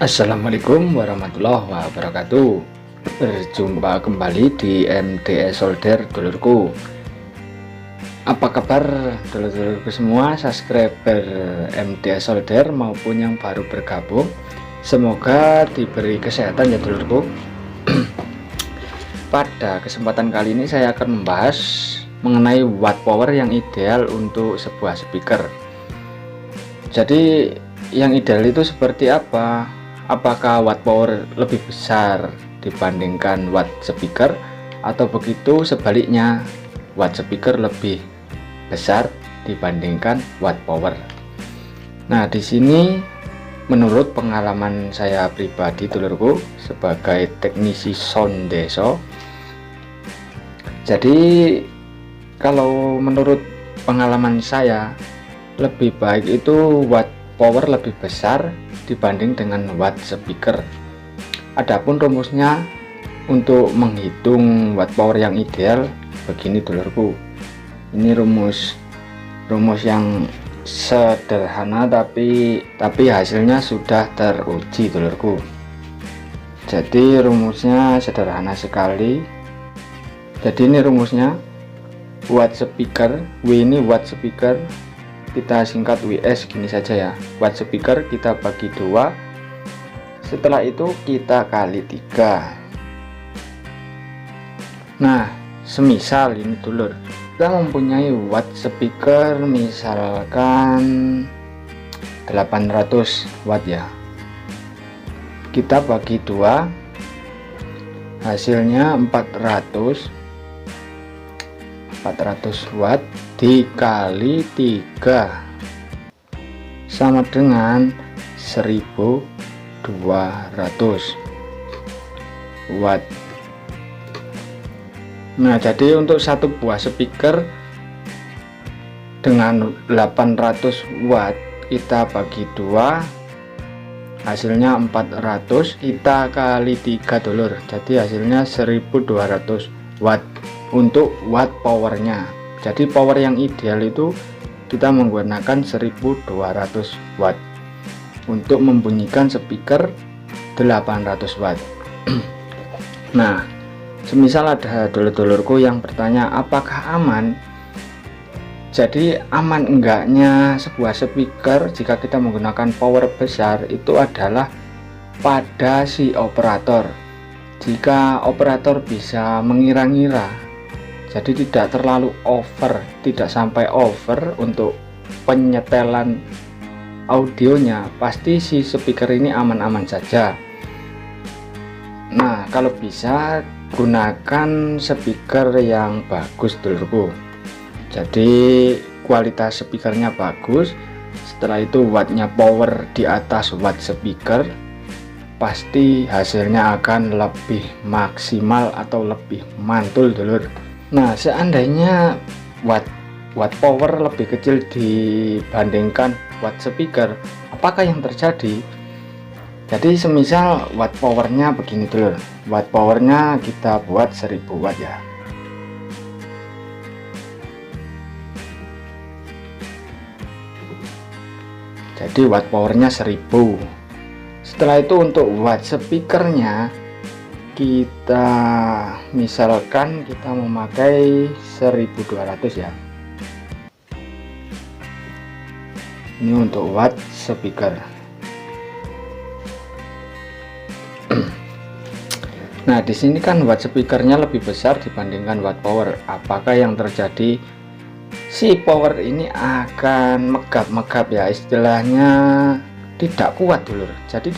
Assalamualaikum warahmatullahi wabarakatuh. Berjumpa kembali di MDS Solder dulurku. Apa kabar dulur-dulurku semua, subscriber MDS Solder maupun yang baru bergabung? Semoga diberi kesehatan ya dulurku. Pada kesempatan kali ini saya akan membahas mengenai watt power yang ideal untuk sebuah speaker. Jadi yang ideal itu seperti apa? Apakah watt power lebih besar dibandingkan watt speaker, atau begitu sebaliknya, watt speaker lebih besar dibandingkan watt power? Nah, di sini menurut pengalaman saya pribadi dulurku sebagai teknisi sound deso, jadi kalau menurut pengalaman saya lebih baik itu watt power lebih besar dibanding dengan watt speaker. Adapun rumusnya untuk menghitung watt power yang ideal begini dulurku. Ini rumus yang sederhana tapi hasilnya sudah teruji dulurku. Jadi rumusnya sederhana sekali. Jadi ini rumusnya, watt speaker, W ini watt speaker, kita singkat WS gini saja ya. Watt speaker kita bagi 2, setelah itu kita kali 3. Nah, semisal ini dulur, kita mempunyai watt speaker misalkan 800 watt ya, kita bagi 2, hasilnya 400 watt dikali 3 sama dengan 1200 watt. Nah, jadi untuk satu buah speaker dengan 800 watt kita bagi 2, hasilnya 400, kita kali 3 dulur, jadi hasilnya 1200 watt untuk watt powernya. Jadi power yang ideal itu kita menggunakan 1200 watt untuk membunyikan speaker 800 watt. Nah, semisal ada dulur-dulurku yang bertanya apakah aman, jadi aman enggaknya sebuah speaker jika kita menggunakan power besar itu adalah pada si operator. Jika operator bisa mengira-ngira, jadi tidak terlalu over, tidak sampai over untuk penyetelan audionya, pasti si speaker ini aman-aman saja. Nah, kalau bisa gunakan speaker yang bagus dulurku. Jadi kualitas speakernya bagus, setelah itu wattnya power di atas watt speaker, pasti hasilnya akan lebih maksimal atau lebih mantul dulur. Nah, seandainya watt power lebih kecil dibandingkan watt speaker, apakah yang terjadi? Jadi semisal watt powernya begini dulur, watt powernya kita buat 1000 watt ya. Jadi watt powernya 1000. Setelah itu untuk watt speakernya kita misalkan kita memakai 1200 ya. Ini untuk watt speaker. Nah, di sini kan watt speakernya lebih besar dibandingkan watt power. Apakah yang terjadi? Si power ini akan megap-megap ya, istilahnya tidak kuat dulur. Jadi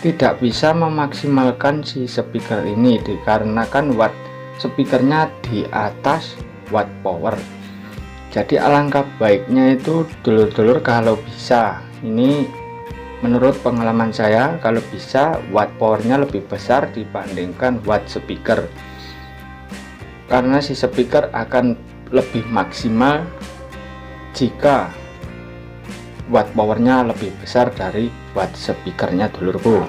tidak bisa memaksimalkan si speaker ini dikarenakan watt speakernya di atas watt power. Jadi alangkah baiknya itu dulur-dulur kalau bisa, ini menurut pengalaman saya, kalau bisa watt powernya lebih besar dibandingkan watt speaker, karena si speaker akan lebih maksimal jika watt powernya lebih besar dari watt speakernya dulurku.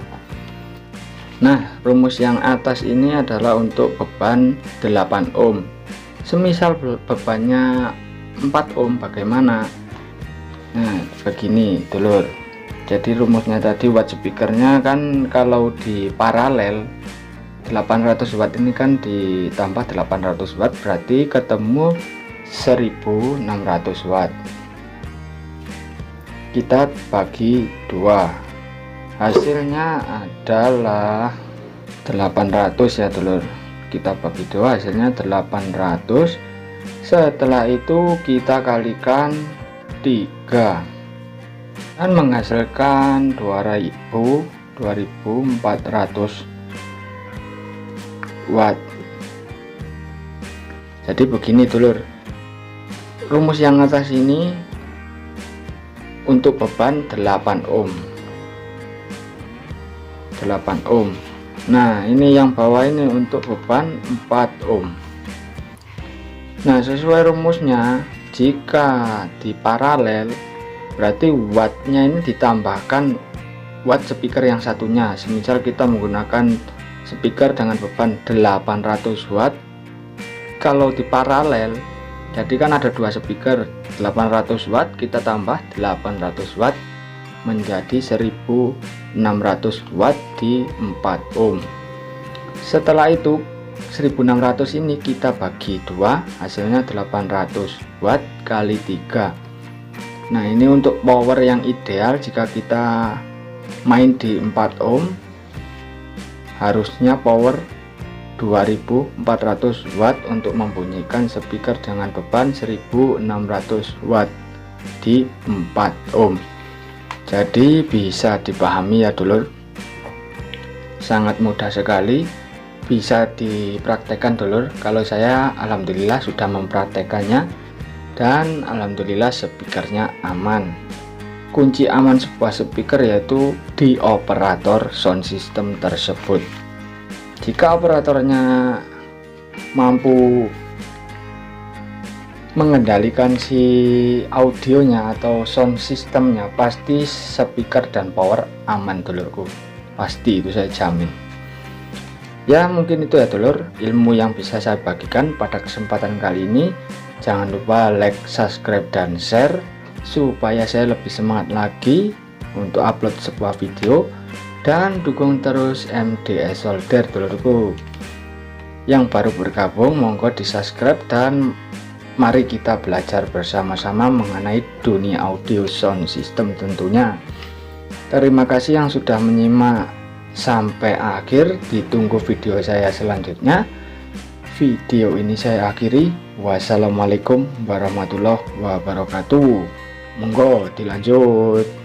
Nah, rumus yang atas ini adalah untuk beban 8 ohm. Semisal bebannya 4 ohm bagaimana? Nah, begini dulur. Jadi rumusnya tadi watt speakernya kan kalau di paralel 800 watt ini kan ditambah 800 watt berarti ketemu 1600 watt. Kita bagi 2, hasilnya adalah 800 ya dulur. Kita bagi 2 hasilnya 800. Setelah itu kita kalikan 3 dan menghasilkan 2400 watt. Jadi begini dulur, rumus yang atas ini untuk beban 8 ohm. Nah ini yang bawah ini untuk beban 4 ohm. Nah sesuai rumusnya, jika di paralel berarti wattnya ini ditambahkan watt speaker yang satunya. Semisal kita menggunakan speaker dengan beban 800 watt, kalau di paralel jadi kan ada 2 speaker 800 watt, kita tambah 800 watt menjadi 1600 watt di 4 ohm. Setelah itu 1600 ini kita bagi 2, hasilnya 800 watt kali 3. Nah ini untuk power yang ideal jika kita main di 4 ohm, harusnya power 2400 watt untuk membunyikan speaker dengan beban 1600 watt di 4 ohm. Jadi bisa dipahami ya dulur, sangat mudah sekali, bisa dipraktekkan dulur. Kalau saya alhamdulillah sudah mempraktekannya dan alhamdulillah speakernya aman. Kunci aman sebuah speaker yaitu di operator sound system tersebut. Jika operatornya mampu mengendalikan si audionya atau sound systemnya, pasti speaker dan power aman dulurku, pasti itu saya jamin. Ya mungkin itu ya dulur ilmu yang bisa saya bagikan pada kesempatan kali ini. Jangan lupa like, subscribe, dan share supaya saya lebih semangat lagi untuk upload sebuah video, dan dukung terus MDS Solder dulurku. Yang baru bergabung monggo di subscribe dan mari kita belajar bersama-sama mengenai dunia audio sound system tentunya. Terima kasih yang sudah menyimak sampai akhir, ditunggu video saya selanjutnya. Video ini saya akhiri. Wassalamualaikum warahmatullahi wabarakatuh. Monggo dilanjut.